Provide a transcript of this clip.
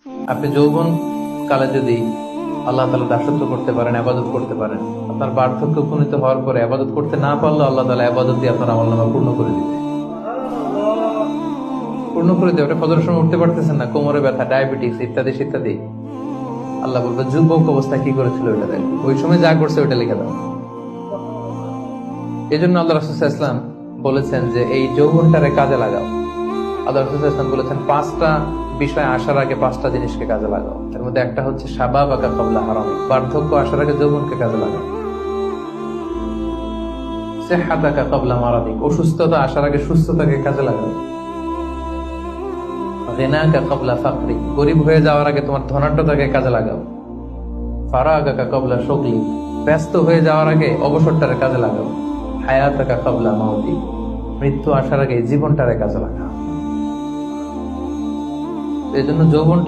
আপনি যৌবন কালে যদি আল্লাহ তাআলা দাসত্ব করতে পারেন, ইবাদত করতে পারেন, আপনার বার্ধক্য উপনীত হওয়ার পরে ইবাদত করতে না পারলেও আল্লাহ তাআলা ইবাদত দিয়ে আপনার আমলনামা পূর্ণ করে দিবে। পূর্ণ করে দেবে। ফজরের সময় উঠতে পারতেছেন না, কোমরে ব্যথা, ডায়াবেটিস ইত্যাদি ইত্যাদি, আল্লাহ বলবে যুবক অবস্থায় কি করেছিল ওইটা দেখো, ওই সময় যা করছে ওইটা লিখে দাও। এই জন্য আল্লাহ রাসূল সাল্লাল্লাহু আলাইহি ওয়াসাল্লাম বলেছেন যে এই যৌবনটারে কাজে লাগাও। আল্লাহ রাসূল সাল্লাল্লাহু আলাইহি ওয়াসাল্লাম বলেছেন 5টা বিষয় আসার আগে 5টা জিনিসকে কাজে লাগাও। এর মধ্যে একটা হচ্ছে শাবাবাকা ক্বাবলা হারামিক, বার্ধক্য আসার আগে যৌবনকে কাজে লাগাও। সিহহাতাকা ক্বাবলা মারাদিক, অসুস্থতা আসার আগে সুস্থতাকে কাজে লাগাও। গিনাকা ক্বাবলা ফাকরিক, গরীব হয়ে যাওয়ার আগে তোমার ধনাঢ্যতাকে কাজে লাগাও। ফারাগাকা ক্বাবলা শুগলিক, ব্যস্ত হয়ে যাওয়ার আগে অবসরটারে কাজে লাগাও। হায়াতাকা ক্বাবলা মাউতিক, মৃত্যু আসার আগে জীবনটারে কাজে লাগাও। এই জন্য যৌবনটা